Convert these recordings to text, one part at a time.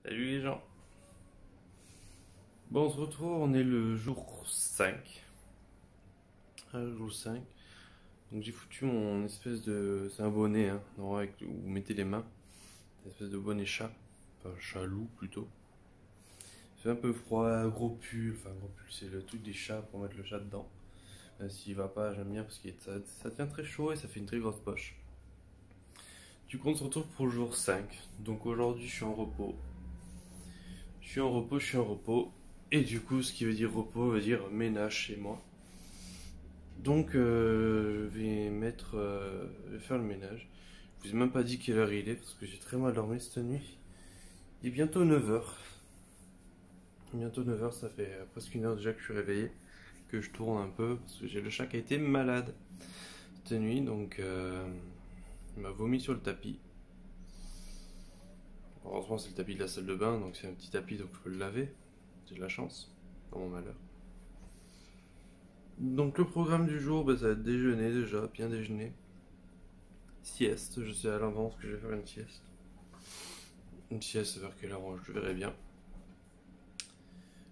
Salut les gens. Bon, on se retrouve, on est le jour 5. Le jour 5. Donc j'ai foutu mon espèce de... C'est un bonnet, hein, où vous mettez les mains. Une espèce de bonnet chat. Enfin, chat-loup plutôt. Il fait un peu froid, gros pull. Enfin, gros pull, c'est le truc des chats pour mettre le chat dedans. S'il va pas, j'aime bien parce que ça tient très chaud et ça fait une très grosse poche. Du coup, on se retrouve pour le jour 5. Donc aujourd'hui, je suis en repos. Je suis en repos. Et du coup, ce qui veut dire repos veut dire ménage chez moi. Donc, je vais faire le ménage. Je vous ai même pas dit quelle heure il est parce que j'ai très mal dormi cette nuit. Il est bientôt 9h. Bientôt 9h, ça fait presque une heure déjà que je suis réveillé. Que je tourne un peu parce que j'ai le chat qui a été malade cette nuit. Donc, il m'a vomi sur le tapis. Heureusement, c'est le tapis de la salle de bain, donc c'est un petit tapis, donc je peux le laver. J'ai de la chance, dans mon malheur. Donc le programme du jour, ça va être déjeuner déjà, bien déjeuner. Sieste, je sais à l'avance que je vais faire une sieste. Une sieste vers quelle heure je verrai bien.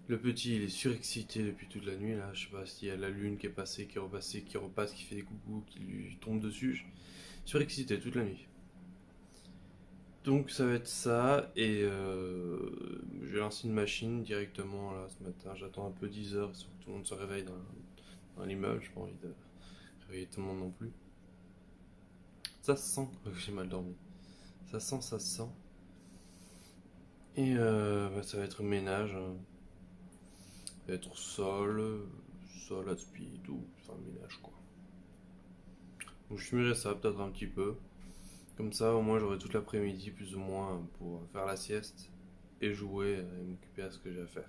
Le petit, il est surexcité depuis toute la nuit, là. Je sais pas s'il y a la lune qui est passée, qui est repassée, qui repasse, qui fait des coucous, qui lui tombe dessus. Surexcité toute la nuit. Donc ça va être ça, et je vais lancer une machine directement là ce matin. J'attends un peu 10h, pour que tout le monde se réveille dans l'immeuble. J'ai pas envie de réveiller tout le monde non plus. Ça se sent que j'ai mal dormi. Ça se sent. Et ça va être ménage. Ça va être sol, aspi, tout. Enfin, ménage quoi. Donc je fumerai ça peut-être un petit peu. Comme ça, au moins, j'aurai toute l'après-midi, plus ou moins, pour faire la sieste et jouer et m'occuper à ce que j'ai à faire.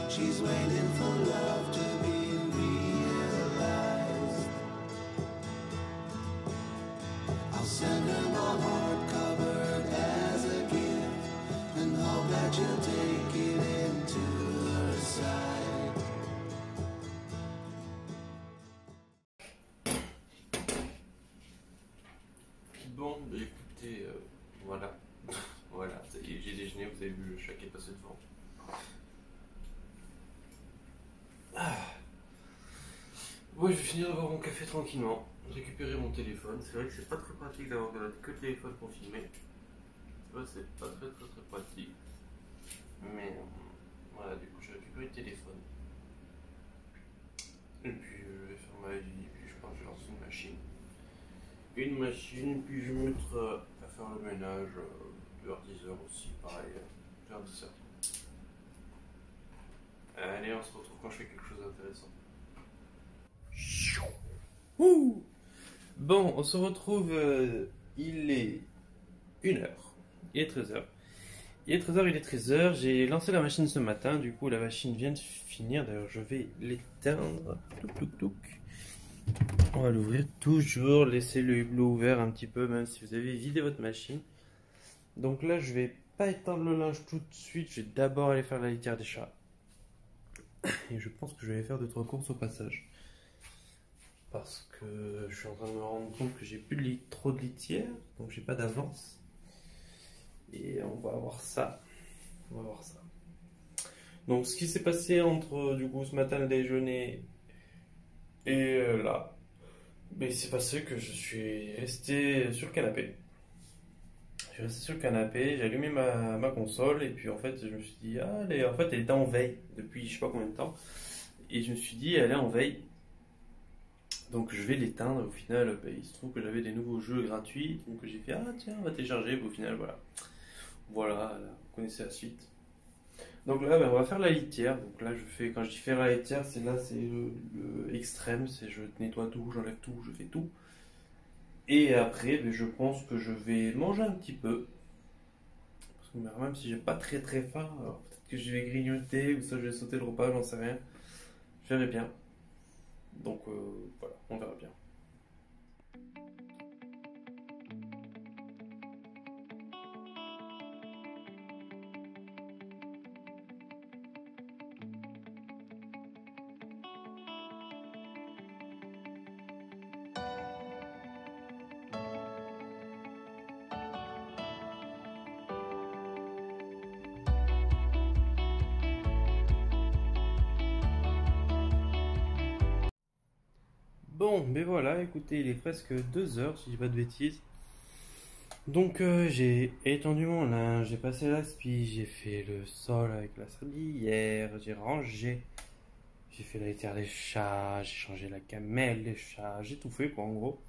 She's waiting for love to be realized. I'll send her my heart covered as a gift and hope that you'll take it into her side. Bon, écoutez, voilà. Voilà, ça y est, j'ai déjeuné, vous avez vu le chat qui est passé devant. Ouais, je vais finir de boire mon café tranquillement, récupérer mon téléphone. C'est vrai que c'est pas très pratique d'avoir que le téléphone pour filmer. Ouais, c'est pas très pratique. Mais voilà, du coup, j'ai récupéré le téléphone. Et puis, je vais faire ma vie. Et puis, je pense que je vais lancer une machine. Puis je vais me mettre à faire le ménage vers 10h aussi, pareil, vers 10h. Allez, on se retrouve quand je fais quelque chose d'intéressant. Ouh. Bon, on se retrouve, il est 1h, il est 13h. Il est 13h, il est 13h, j'ai lancé la machine ce matin, du coup la machine vient de finir, d'ailleurs je vais l'éteindre. On va l'ouvrir, toujours laisser le hublot ouvert un petit peu, même si vous avez vidé votre machine. Donc là je vais pas éteindre le linge tout de suite, je vais d'abord aller faire la litière des chats. Et je pense que je vais aller faire 2-3 courses au passage. Parce que je suis en train de me rendre compte que j'ai plus trop de litière, donc j'ai pas d'avance. Et on va voir ça. Donc ce qui s'est passé entre du coup ce matin le déjeuner et là, il s'est passé que je suis resté sur le canapé. J'ai allumé ma console et puis en fait je me suis dit ah en fait elle était en veille depuis je sais pas combien de temps. Et je me suis dit elle est en veille. Donc je vais l'éteindre. Au final, il se trouve que j'avais des nouveaux jeux gratuits. Donc j'ai fait ah tiens on va télécharger. Au final voilà. Voilà, vous connaissez la suite. Donc là, on va faire la litière. Donc là, quand je dis faire la litière, c'est le extrême, c'est je nettoie tout, j'enlève tout, je fais tout. Et après, ben, je pense que je vais manger un petit peu. Parce que même si j'ai pas très très faim, alors peut-être que je vais grignoter ou ça je vais sauter le repas, j'en sais rien. Je verrai bien. Donc voilà, on verra bien. Bon, ben voilà, écoutez, il est presque 2 heures si je dis pas de bêtises. Donc j'ai étendu mon linge, j'ai passé l'aspi, j'ai fait le sol avec la serpillière, j'ai rangé, j'ai fait la litière des chats, j'ai changé la gamelle des chats, j'ai tout fait quoi en gros.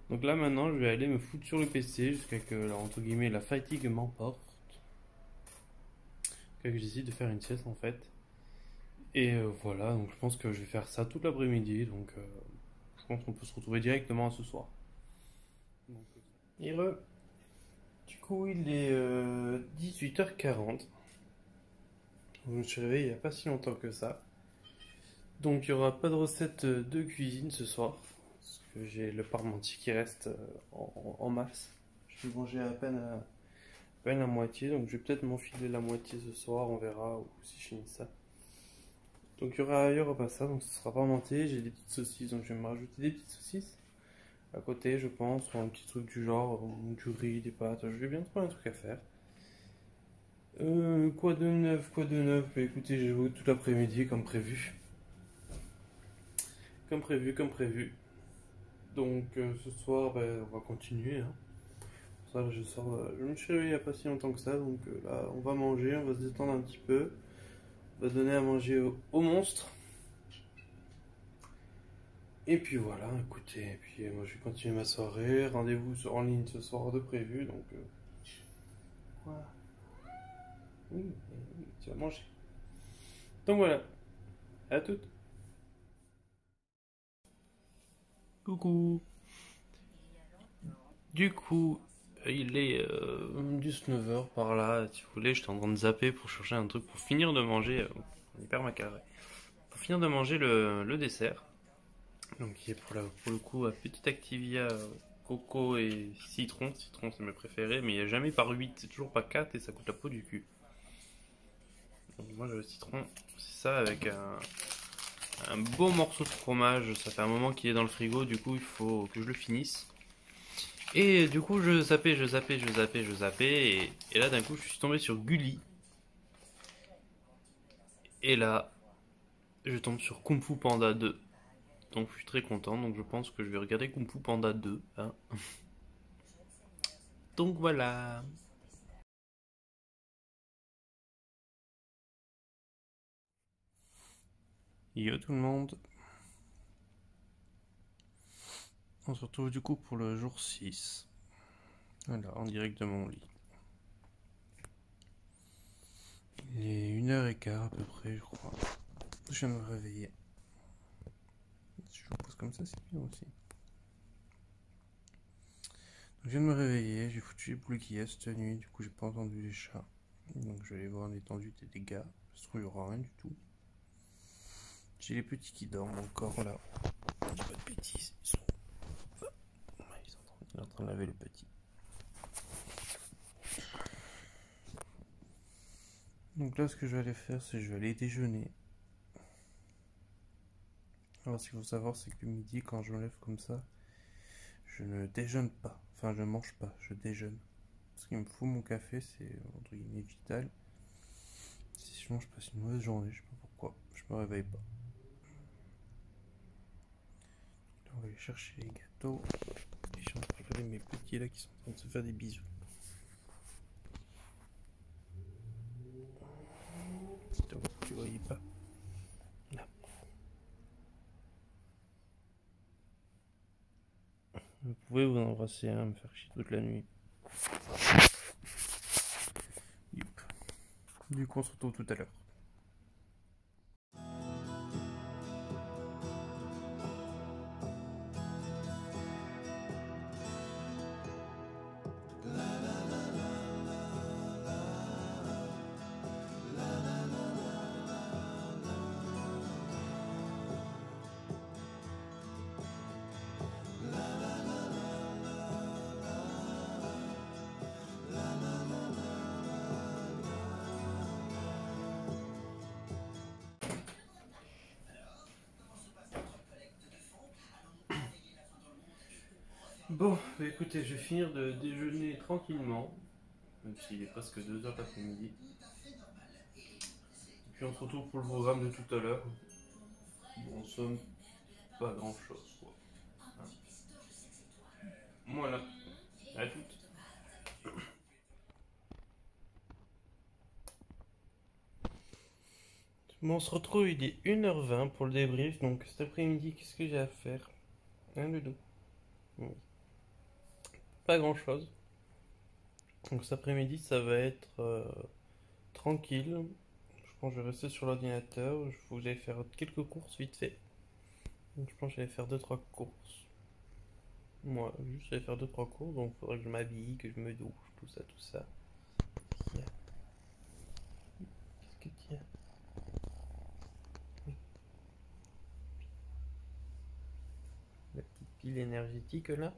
Donc là maintenant je vais aller me foutre sur le PC jusqu'à que là, entre guillemets la fatigue m'emporte. Jusqu'à que j'essaie de faire une sieste en fait. Et voilà, donc je pense que je vais faire ça toute l'après-midi, donc je pense qu'on peut se retrouver directement ce soir. Donc, Ire. Du coup, il est 18h40. Je me suis réveillé il n'y a pas si longtemps que ça. Donc, il n'y aura pas de recette de cuisine ce soir. Parce que j'ai le parmentier qui reste en masse. Je vais manger à peine la moitié. Donc, je vais peut-être m'enfiler la moitié ce soir. On verra ou si je finis ça. Donc, il y aura pas ça. Donc, ce sera parmentier. J'ai des petites saucisses. Donc, je vais me rajouter des petites saucisses à côté, je pense. Ou un petit truc du genre. Ou du riz, des pâtes. Je vais bien trouver un truc à faire. Quoi de neuf, quoi de neuf? Bah, écoutez, j'ai joué tout l'après-midi comme prévu. Comme prévu, comme prévu. Donc ce soir, bah, on va continuer, hein. Ça, je sors, je me suis réveillé il n'y a pas si longtemps que ça, donc là, on va manger, on va se détendre un petit peu. On va donner à manger au monstre. Et puis voilà, écoutez, et puis moi je vais continuer ma soirée. Rendez-vous en ligne ce soir de prévu, donc voilà. Oui, oui, tu vas manger. Donc voilà, à toutes. Coucou. Du coup, il est 19h par là, si vous voulez, j'étais en train de zapper pour chercher un truc pour finir de manger, hyper macarré, pour finir de manger le dessert, donc qui est pour le coup à Petit Activia coco et citron, citron c'est mes préférés, mais il n'y a jamais par 8, c'est toujours pas 4 et ça coûte la peau du cul. Donc moi j'ai le citron, c'est ça avec un beau morceau de fromage, ça fait un moment qu'il est dans le frigo, du coup il faut que je le finisse. Et du coup, je zappais, et là d'un coup, je suis tombé sur Gulli. Et là, je tombe sur Kung Fu Panda 2. Donc je suis très content, donc je pense que je vais regarder Kung Fu Panda 2. Hein. Donc voilà. Yo tout le monde. On se retrouve du coup pour le jour 6. Voilà, en direct de mon lit. Il est 1h15 à peu près, je crois. Je viens de me réveiller. Si je me pose comme ça, c'est bien aussi. Donc, je viens de me réveiller, j'ai foutu les boules qui cette nuit, du coup j'ai pas entendu les chats. Donc je vais aller voir l'étendue des dégâts. Ça se trouve, il n'y aura rien du tout. J'ai les petits qui dorment encore là. Je dis pas de bêtises. Ils sont en train de laver le petit. Donc là, ce que je vais aller faire, c'est que je vais aller déjeuner. Alors, ce qu'il faut savoir, c'est que le midi, quand je me lève comme ça, je ne déjeune pas. Enfin, je mange pas, je déjeune. Parce qu'il me faut mon café, c'est entre guillemets vital. Sinon, je passe une mauvaise journée, je sais pas pourquoi. Je me réveille pas. Là, on va aller chercher les gâteaux. Et je suis en train de regarder mes petits là qui sont en train de se faire des bisous. Tu voyais pas. Là. Vous pouvez vous embrasser, hein, me faire chier toute la nuit. Youp. Du coup, on se retrouve tout à l'heure. Bon, bah écoutez, je vais finir de déjeuner tranquillement, même s'il est presque 2 heures l'après-midi. Puis on se retrouve pour le programme de tout à l'heure. Bon, en somme, pas grand chose quoi. Hein. Voilà, à toutes. Bon, on se retrouve, il est 1h20 pour le débrief, donc cet après-midi, qu'est-ce que j'ai à faire? Rien du tout. Oui. Pas grand-chose. Donc cet après-midi, ça va être tranquille. Je pense que je vais rester sur l'ordinateur. Il faut que j'aille faire quelques courses vite fait. Donc je pense que j'allais faire deux trois courses. Moi, juste j'allais faire deux trois courses. Donc il faudrait que je m'habille, que je me douche, tout ça, tout ça. Tiens. Qu'est-ce que tiens? La petite pile énergétique là.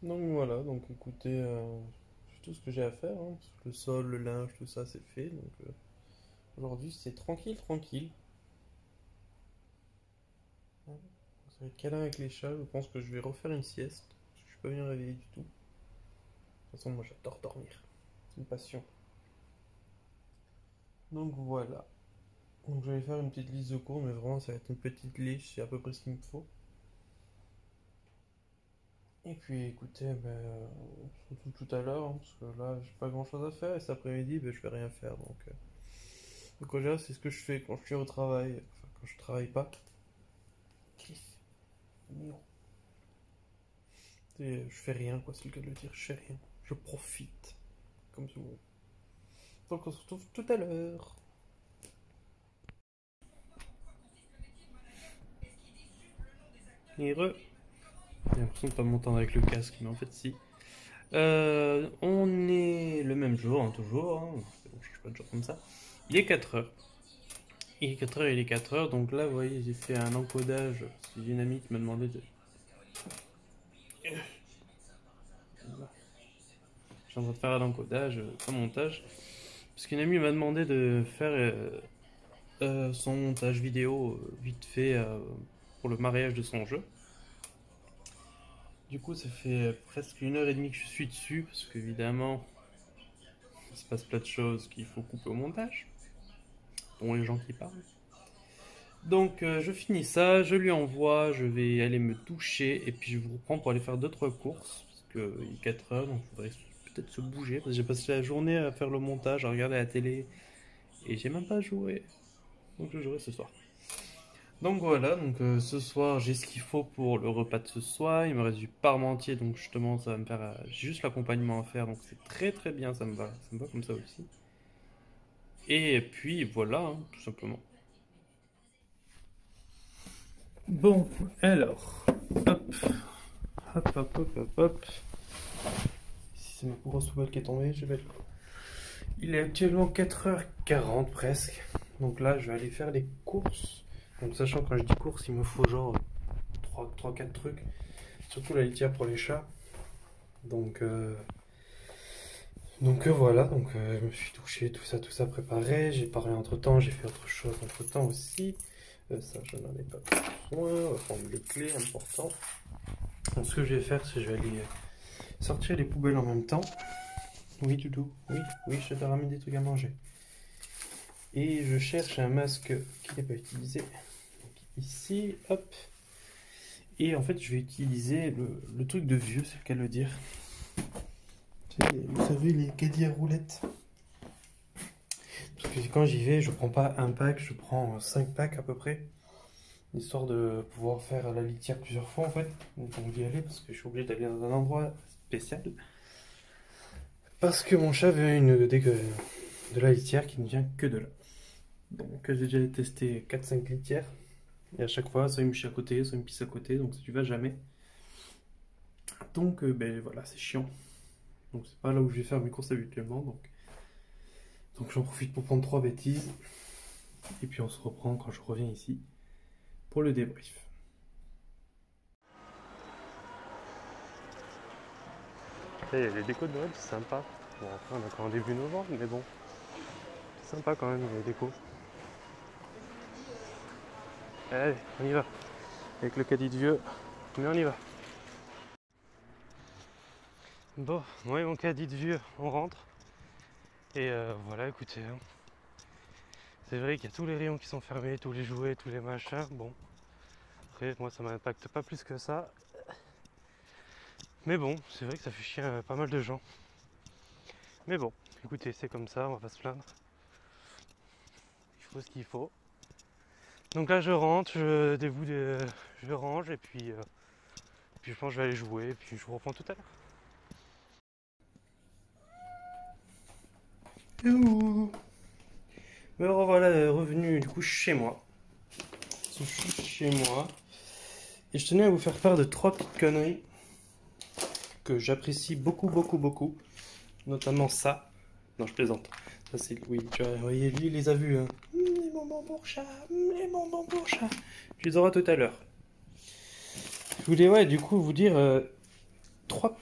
Donc voilà, donc écoutez, c'est tout ce que j'ai à faire, hein, parce que le sol, le linge, tout ça c'est fait. Donc aujourd'hui c'est tranquille, tranquille. Ouais. Ça va être câlin avec les chats. Je pense que je vais refaire une sieste, parce que je suis pas bien réveillé du tout. De toute façon, moi j'adore dormir, c'est une passion. Donc voilà. Donc je vais faire une petite liste de cours, mais vraiment ça va être une petite liste, c'est à peu près ce qu'il me faut. Et puis écoutez, on se retrouve tout à l'heure, hein, parce que là j'ai pas grand chose à faire, et cet après-midi je vais rien faire. Donc en général c'est ce que je fais quand je suis au travail, enfin quand je travaille pas. Cliff, mignon. Je fais rien quoi, c'est le cas de le dire, je fais rien. Je profite, comme tout le monde. Donc on se retrouve tout à l'heure. Et j'ai l'impression de pas m'entendre avec le casque, mais en fait si. On est le même jour, hein, toujours, hein. On change pas de jour comme ça. Il est 4h. Il est 4h, il est 4h, donc là, vous voyez, j'ai fait un encodage. Parce que j'ai une amie qui m'a demandé de. Je suis en train de faire un encodage, un montage. Parce qu'une amie m'a demandé de faire son montage vidéo vite fait pour le mariage de son jeu. Du coup, ça fait presque 1h30 que je suis dessus, parce qu'évidemment, il se passe plein de choses qu'il faut couper au montage, dont les gens qui parlent. Donc, je finis ça, je lui envoie, je vais aller me doucher, et puis je vous reprends pour aller faire 2-3 courses, parce qu'il est 4h, donc il faudrait peut-être se bouger, parce que j'ai passé la journée à faire le montage, à regarder la télé, et j'ai même pas joué. Donc, je jouerai ce soir. Donc voilà, donc ce soir j'ai ce qu'il faut pour le repas de ce soir. Il me reste du parmentier, donc justement ça va me faire j'ai juste l'accompagnement à faire, donc c'est très très bien, ça me va comme ça aussi. Et puis voilà, hein, tout simplement. Bon, alors, hop, hop, hop, hop, hop, hop. Si c'est ma grosse poubelle qui est tombée, je vais le. Il est actuellement 4h40 presque, donc là je vais aller faire les courses. Donc sachant que quand je dis courses, il me faut genre 3-4 trucs. Surtout la litière pour les chats. Donc, voilà, je me suis touché, tout ça préparé. J'ai parlé entre temps, j'ai fait autre chose entre temps aussi. Ça, je n'en ai pas besoin. On va prendre les clés, important. Donc, ce que je vais faire, c'est que je vais aller sortir les poubelles en même temps. Oui, Doudou, oui, je te ramène des trucs à manger. Et je cherche un masque qui n'est pas utilisé. Donc, ici, hop. Et en fait, je vais utiliser le truc de vieux, c'est le cas de le dire. Vous savez, les caddies à roulettes. Parce que quand j'y vais, je prends pas un pack, je prends 5 packs à peu près. Histoire de pouvoir faire la litière plusieurs fois en fait. Donc on d'y aller parce que je suis obligé d'aller dans un endroit spécial. Parce que mon chat veut de la litière qui ne vient que de là. Donc j'ai déjà testé 4-5 litières. Et à chaque fois, soit il me chie à côté, soit il me pisse à côté, donc tu vas jamais. Donc voilà, c'est chiant. Donc c'est pas là où je vais faire mes courses habituellement. Donc j'en profite pour prendre 3 bêtises. Et puis on se reprend quand je reviens ici pour le débrief. Et les décos de Noël, c'est sympa. Bon, après on est encore en début novembre, mais bon. C'est sympa quand même les décos. Allez, on y va. Avec le caddie de vieux. Mais on y va. Bon, moi et mon caddie de vieux, on rentre. Et voilà, écoutez, hein. C'est vrai qu'il y a tous les rayons qui sont fermés, tous les jouets, tous les machins. Bon, après, moi ça m'impacte pas plus que ça. Mais bon, c'est vrai que ça fait chier pas mal de gens. Mais bon, écoutez, c'est comme ça, on va pas se plaindre. Il faut ce qu'il faut. Donc là, je rentre, je range et puis je pense que je vais aller jouer et puis je vous reprends tout à l'heure. Ouh. Me revoilà revenu du coup chez moi. Je suis chez moi. Et je tenais à vous faire part de 3 petites conneries que j'apprécie beaucoup, beaucoup, beaucoup. Notamment ça. Non, je plaisante. Ça, c'est oui, tu vois, voyez, lui, il les a vus. Hein. Les bonbons pour chat, les bonbons pour chat. Tu les auras tout à l'heure. Je voulais, ouais, du coup, vous dire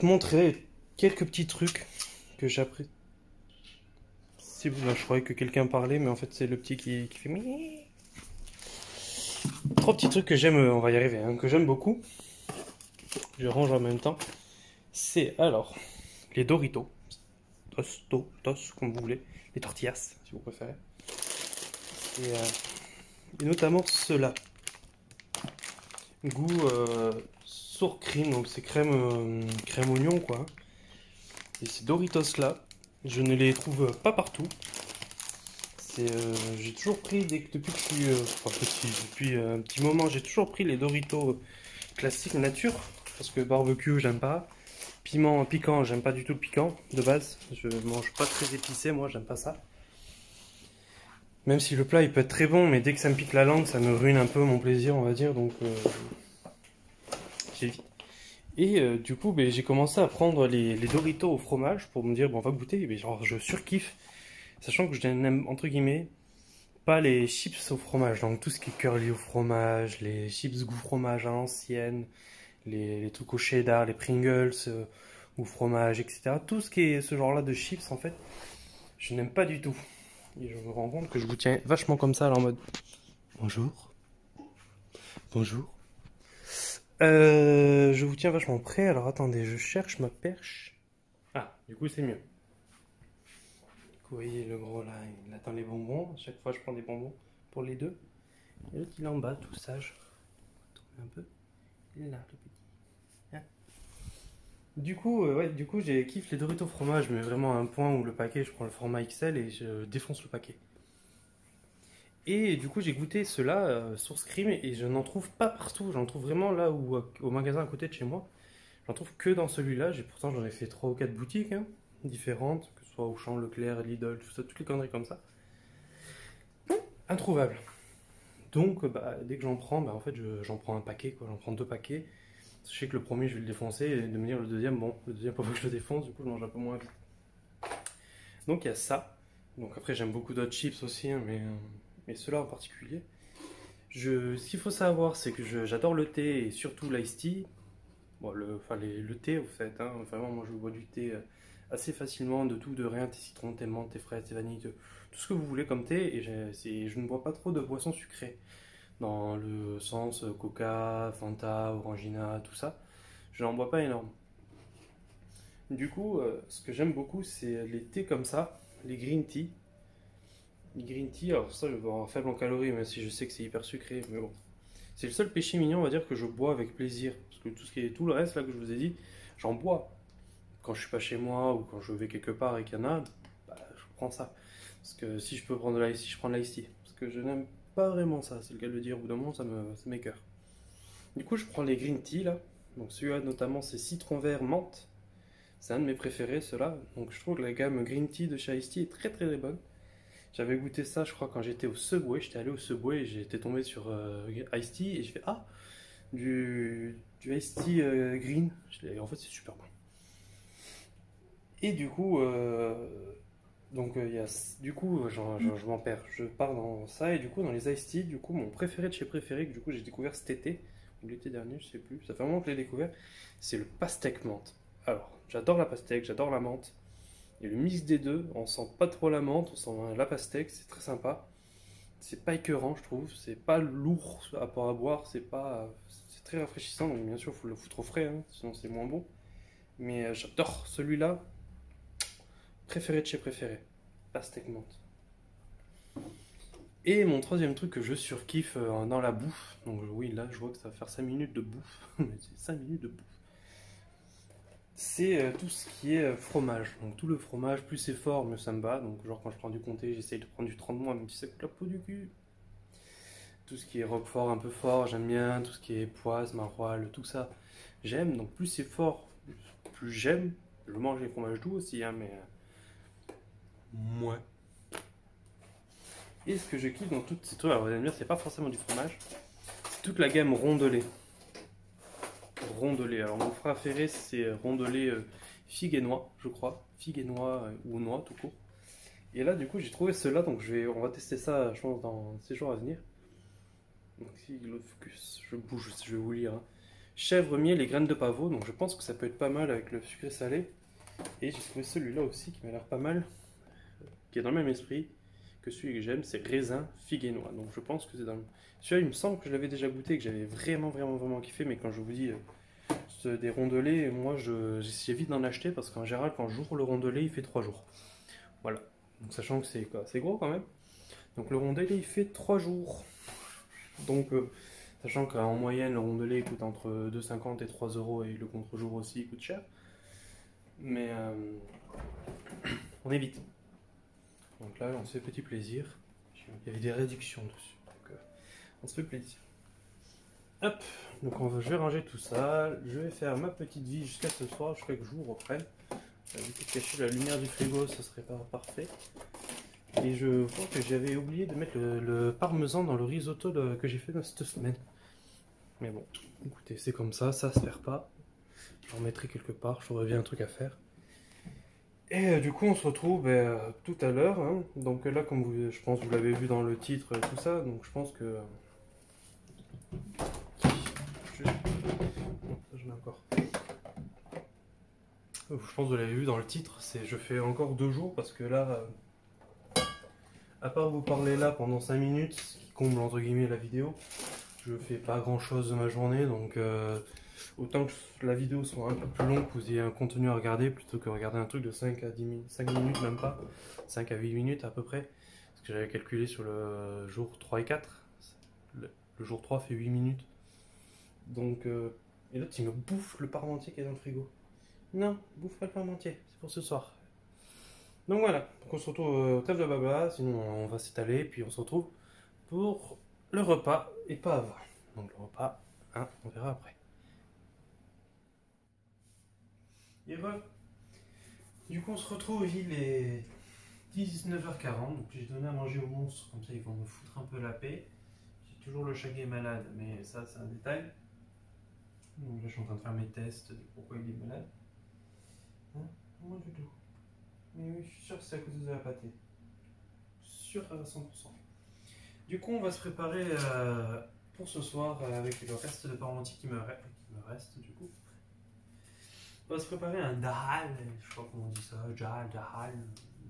montrer quelques petits trucs que j'apprécie. Là, je croyais que quelqu'un parlait, mais en fait, c'est le petit qui fait. 3 petits trucs que j'aime, on va y arriver, hein, que j'aime beaucoup. Je range en même temps. C'est alors les Doritos. Tos, comme vous voulez. Les tortillas, si vous préférez. Et notamment ceux-là. Goût sour cream, donc c'est crème oignon, quoi. Et ces Doritos-là, je ne les trouve pas partout. J'ai toujours pris, depuis que je suis depuis un petit moment, j'ai toujours pris les Doritos classiques nature. Parce que barbecue, j'aime pas. Piment piquant, j'aime pas du tout le piquant de base. Je mange pas très épicé, moi, j'aime pas ça. Même si le plat il peut être très bon, mais dès que ça me pique la langue, ça me ruine un peu mon plaisir, on va dire. Donc j'évite. Et du coup, j'ai commencé à prendre les Doritos au fromage pour me dire, bon, on va goûter. Mais genre, je surkiffe. Sachant que je n'aime, entre guillemets, pas les chips au fromage. Donc tout ce qui est curly au fromage, les chips goût fromage à l'ancienne, les trucs au cheddar, les Pringles goût fromage, etc. Tout ce qui est ce genre-là de chips, en fait, je n'aime pas du tout. Et je me rends compte que je vous tiens vachement comme ça, alors en mode bonjour. Bonjour. Je vous tiens vachement prêt. Alors attendez, je cherche ma perche. Ah, du coup c'est mieux. Vous voyez le gros là, il attend les bonbons. À chaque fois je prends des bonbons pour les deux. Et l'autre il est en bas, tout sage. Tourner un peu. Il est là, le petit. Hein. Du coup, j'ai kiffé les Doritos fromage, mais vraiment à un point où le paquet, je prends le format XL et je défonce le paquet. Et du coup, j'ai goûté ceux-là, Source Cream, et je n'en trouve pas partout. J'en trouve vraiment là où, au magasin à côté de chez moi. J'en trouve que dans celui-là. Pourtant, j'en ai fait 3 ou 4 boutiques hein, différentes, que ce soit Auchan, Leclerc, Lidl, tout ça, toutes les conneries comme ça. Introuvable. Donc, dès que j'en prends, en fait, j'en prends un paquet, quoi. J'en prends 2 paquets. Je sais que le premier, je vais le défoncer, et de me dire le deuxième, bon, le deuxième, pas que je le défonce, du coup, je mange un peu moins vite. Donc, il y a ça. Donc, après, j'aime beaucoup d'autres chips aussi, hein, mais ceux-là en particulier. Ce qu'il faut savoir, c'est que j'adore le thé et surtout l'ice tea. Bon, le thé, au fait. Hein, vraiment, moi, je bois du thé assez facilement, de tout, de rien. Thé citron, thé menthe, thé fraise, thé vanille, tout ce que vous voulez comme thé. Et je ne bois pas trop de boissons sucrées. Dans le sens Coca, Fanta, Orangina, tout ça. Je n'en bois pas énorme. Du coup, ce que j'aime beaucoup, c'est les thés comme ça, les green tea. Les green tea, alors ça, je vais avoir faible en calories, même si je sais que c'est hyper sucré, mais bon. C'est le seul péché mignon, on va dire, que je bois avec plaisir. Parce que tout le reste, là, que je vous ai dit, j'en bois. Quand je suis pas chez moi ou quand je vais quelque part et qu'il y en a, je prends ça. Parce que si je peux prendre de l'ice tea, je prends de l'ice tea. Parce que je n'aime pas vraiment ça, c'est le cas de le dire. Au bout d'un moment, ça m'écoeure. Du coup, je prends les green tea, là. Donc celui-là, notamment, c'est citron vert menthe. C'est un de mes préférés, ceux-là. Donc je trouve que la gamme green tea de chez Ice Tea est très très bonne. J'avais goûté ça, je crois, quand j'étais au Subway. J'étais allé au Subway et j'étais tombé sur Ice Tea et je fais ah, du Ice Tea green. En fait, c'est super bon. Et du coup, je m'en perds. Je pars dans ça et du coup, dans les Ice Tea, du coup, mon préféré de chez préféré que du coup j'ai découvert cet été ou l'été dernier, je sais plus. Ça fait un moment que je l'ai découvert. C'est le pastèque menthe. Alors, j'adore la pastèque, j'adore la menthe. Et le mix des deux, on sent pas trop la menthe, on sent la pastèque, c'est très sympa. C'est pas écœurant, je trouve. C'est pas lourd à boire, c'est très rafraîchissant, donc bien sûr, il faut le foutre au frais, hein, sinon c'est moins bon. Mais j'adore celui-là. Préféré de chez préféré. Pastèque menthe. Et mon troisième truc que je surkiffe dans la bouffe, donc oui, là je vois que ça va faire 5 minutes de bouffe, mais c'est 5 minutes de bouffe. C'est tout ce qui est fromage. Donc tout le fromage, plus c'est fort, mieux ça me va. Donc genre quand je prends du comté, j'essaye de prendre du 30 mois, même si ça coûte la peau du cul. Tout ce qui est roquefort un peu fort, j'aime bien. Tout ce qui est poisse, maroilles, tout ça, j'aime. Donc plus c'est fort, plus j'aime. Je mange les fromages doux aussi, hein, mais moins. Et ce que je kiffe dans toutes ces trucs, alors vous allez me dire, c'est pas forcément du fromage, c'est toute la gamme rondelée. Rondelée, alors mon préféré c'est rondelée figue et noix, je crois. Figue et noix ou noix tout court. Et là, du coup, j'ai trouvé ceux-là, donc on va tester ça, je pense, dans ces jours à venir. Donc, si le focus, je bouge, je vais vous lire. Hein. Chèvre, miel et graines de pavot, donc je pense que ça peut être pas mal avec le sucré salé. Et j'ai trouvé celui-là aussi qui m'a l'air pas mal, qui est dans le même esprit que celui que j'aime, c'est raisin, figue et noix. Donc je pense que c'est dans le... Celui-là, il me semble que je l'avais déjà goûté, que j'avais vraiment kiffé, mais quand je vous dis des rondelets, moi j'évite d'en acheter parce qu'en général, quand j'ouvre le rondelet, il fait 3 jours. Voilà. Donc sachant que c'est quoi, c'est gros quand même. Donc le rondelet, il fait 3 jours. Donc sachant qu'en moyenne, le rondelet coûte entre 2,50 et 3 euros et le contre-jour aussi il coûte cher. Mais on évite. Donc là, on se fait petit plaisir. Il y avait des réductions dessus. Donc on se fait plaisir. Hop, donc je vais ranger tout ça. Je vais faire ma petite vie jusqu'à ce soir, jusqu'à que je vous reprenne. Vu que cacher la lumière du frigo, ce serait pas parfait. Et je crois que j'avais oublié de mettre le parmesan dans le risotto que j'ai fait cette semaine. Mais bon, écoutez, c'est comme ça se perd pas. Je le remettrai quelque part, je trouverai bien un truc à faire. Et du coup, on se retrouve tout à l'heure. Hein. Donc là, comme je pense que vous l'avez vu dans le titre et tout ça, donc je pense que... Je mets encore. Je pense que vous l'avez vu dans le titre, je fais encore 2 jours parce que là, à part vous parler là pendant 5 minutes, ce qui comble entre guillemets la vidéo, je fais pas grand chose de ma journée, donc autant que la vidéo soit un peu plus longue, que vous ayez un contenu à regarder plutôt que regarder un truc de 5 à 10 minutes, 5 minutes même pas, 5 à 8 minutes à peu près, parce que j'avais calculé sur le jour 3 et 4, le jour 3 fait 8 minutes, donc et l'autre il me bouffe le parmentier qui est dans le frigo. Non, bouffe pas le parmentier, c'est pour ce soir. Donc voilà, donc on se retrouve au table de blabla, sinon on va s'étaler, puis on se retrouve pour le repas et pas avant. Donc le repas, hein, on verra après. Et voilà. Du coup on se retrouve, il est 19h40, donc j'ai donné à manger aux monstres, comme ça ils vont me foutre un peu la paix. J'ai toujours le chat qui est malade, mais ça c'est un détail. Donc là je suis en train de faire mes tests de pourquoi il est malade. Hein, moi du tout. Mais oui, je suis sûr que c'est à cause de la pâtée. Sûr à 100%. Du coup, on va se préparer pour ce soir avec le reste de parmentier qui me reste du coup. On va se préparer un dal, je sais pas comment on dit ça, dal,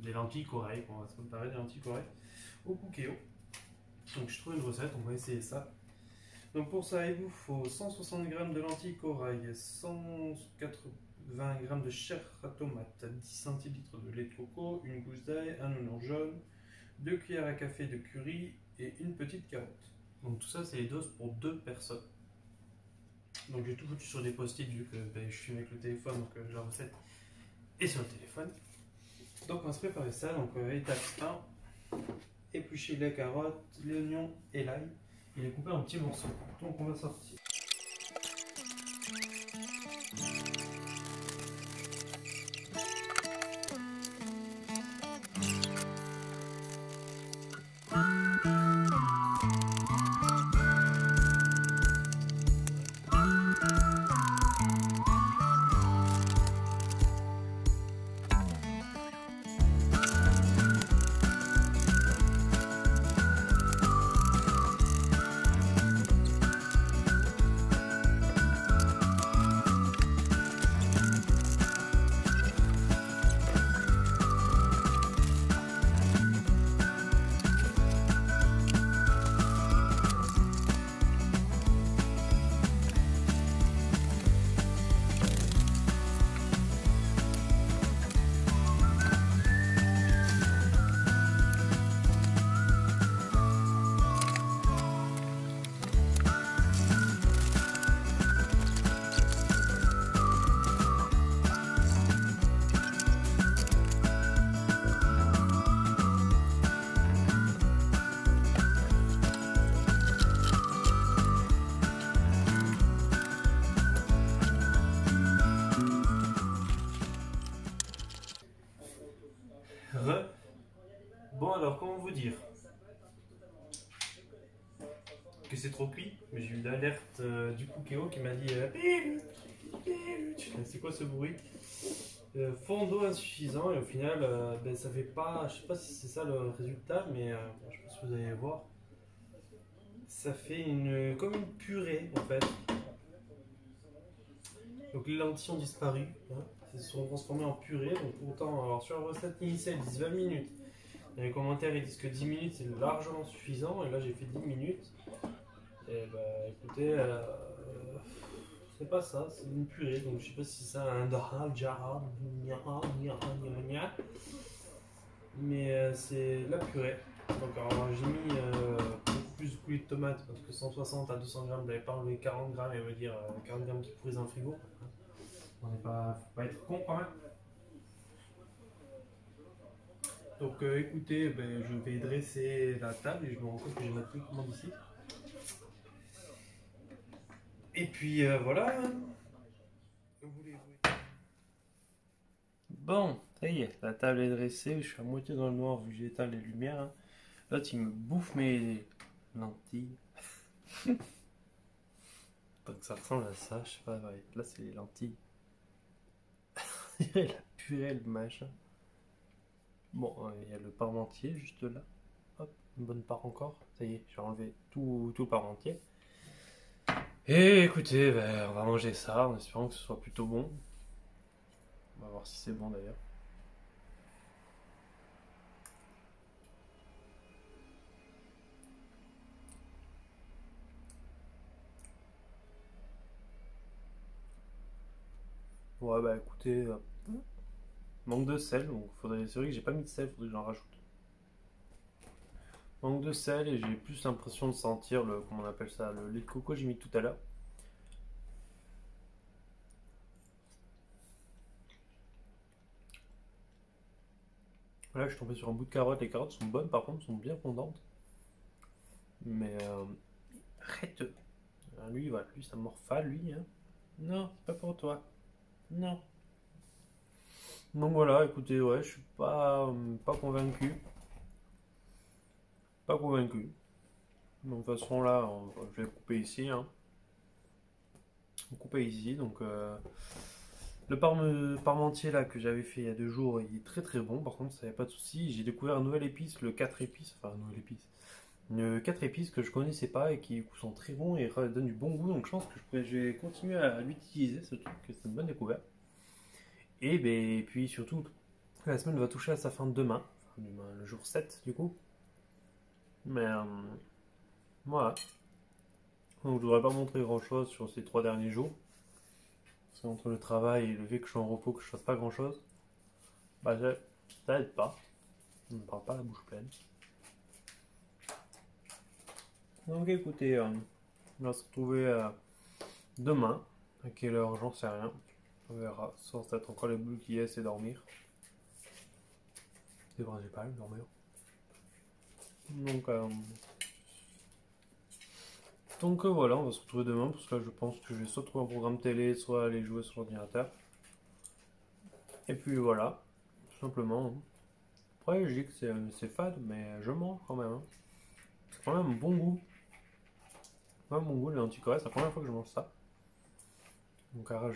des lentilles corail. On va se préparer des lentilles corail au cookéo. Donc je trouve une recette, on va essayer ça. Donc pour ça, il vous faut 160 g de lentilles corail, 180 g de chair à tomate, 10 centilitres de lait de coco, une gousse d'ail, un oignon jaune, 2 cuillères à café de curry et une petite carotte. Donc tout ça, c'est les doses pour 2 personnes. Donc j'ai tout foutu sur des post-it vu que je suis avec le téléphone, donc la recette est sur le téléphone. Donc on va se préparer ça. Donc étape 1, éplucher les carottes, l'oignon et l'ail. Il est coupé en petits morceaux. Donc on va sortir. dire que c'est trop cuit, mais j'ai eu l'alerte du Cookéo qui m'a dit c'est quoi ce bruit? Fond d'eau insuffisant, et au final ben, ça fait pas, je sais pas si c'est ça le résultat, mais je sais pas si vous allez voir, ça fait comme une purée en fait. Donc les lentilles ont disparu, hein, elles se sont transformées en purée. Donc pourtant, alors sur la recette initiale ils disent 20 minutes, dans les commentaires ils disent que 10 minutes c'est largement suffisant, et là j'ai fait 10 minutes. Et bah écoutez, c'est pas ça, c'est une purée, donc je sais pas si c'est un dal, jarab, mais c'est la purée. Donc alors j'ai mis beaucoup plus de coulis de tomates parce que 160 à 200 grammes, j'avais pas enlevé 40 grammes et me dire 40 grammes qui pourrissent dans le frigo. On n'est pas, faut pas être con quand même. Donc écoutez, ben, je vais dresser la table et je me rends compte que j'ai ma télécommande ici. Et puis voilà. Bon, ça y est, la table est dressée, je suis à moitié dans le noir vu que j'ai éteint les lumières. Hein. L'autre il me bouffe mes lentilles. Donc ça ressemble à ça, je sais pas, ouais. Là c'est les lentilles. La purée, le machin. Bon, il y a le parmentier juste là. Hop, une bonne part encore. Ça y est, j'ai enlevé tout le parmentier. Et écoutez, ben, on va manger ça en espérant que ce soit plutôt bon. On va voir si c'est bon d'ailleurs. Ouais, bah écoutez, manque de sel, donc faudrait. C'est vrai que j'ai pas mis de sel, faudrait que j'en rajoute. Manque de sel et j'ai plus l'impression de sentir le. Comment on appelle ça? Le lait de coco que j'ai mis tout à l'heure. Là, je suis tombé sur un bout de carotte. Les carottes sont bonnes, par contre, sont bien fondantes. Mais arrête! Lui, voilà, lui, ça morfale, lui. Hein. Non, c'est pas pour toi. Non. Donc voilà, écoutez, ouais, je suis pas convaincu. Pas convaincu. Donc de toute façon, là, je vais couper ici. Hein. Couper ici, donc le parmentier là que j'avais fait il y a 2 jours, il est très très bon. Par contre, ça n'y a pas de souci. J'ai découvert une nouvelle épice, le 4 épices, enfin une nouvelle épice, une 4 épices que je connaissais pas et qui du coup, sont très bons et donnent du bon goût. Donc je pense que je vais continuer à l'utiliser ce truc, c'est une bonne découverte. Et, ben, et puis surtout, la semaine va toucher à sa fin demain, enfin, demain le jour 7 du coup. Mais voilà. Donc je voudrais pas montrer grand chose sur ces 3 derniers jours. Parce qu'entre le travail et le fait que je suis en repos, que je fasse pas grand chose, bah ça aide pas. On ne parle pas la bouche pleine. Donc écoutez, on va se retrouver demain. À quelle heure, j'en sais rien. On verra. Sans peut-être encore les boules qui est et dormir. C'est vrai, j'ai pas envie de dormir. Donc voilà, on va se retrouver demain parce que là je pense que je vais soit trouver un programme télé, soit aller jouer sur l'ordinateur. Et puis voilà, tout simplement. Hein. Après je dis que c'est fade, mais je mange quand même. Hein. C'est quand même un bon goût. Pas bon goût, les lentilles c'est la première fois que je mange ça. Donc alors,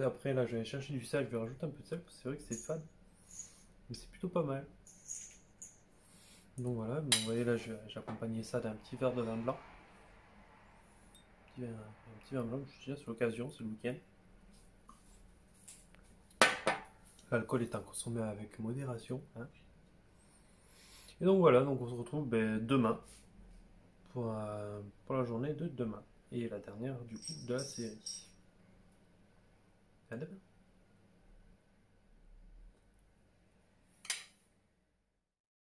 après là je vais chercher du sel, je vais rajouter un peu de sel parce que c'est vrai que c'est fade. Mais c'est plutôt pas mal. Donc voilà, vous voyez là j'ai accompagné ça d'un petit verre de vin blanc. Un petit vin blanc, je suis c'est l'occasion, c'est le week-end. L'alcool est à consommer avec modération. Hein. Et donc voilà, donc on se retrouve demain pour la journée de demain. Et la dernière du coup de la série. À demain.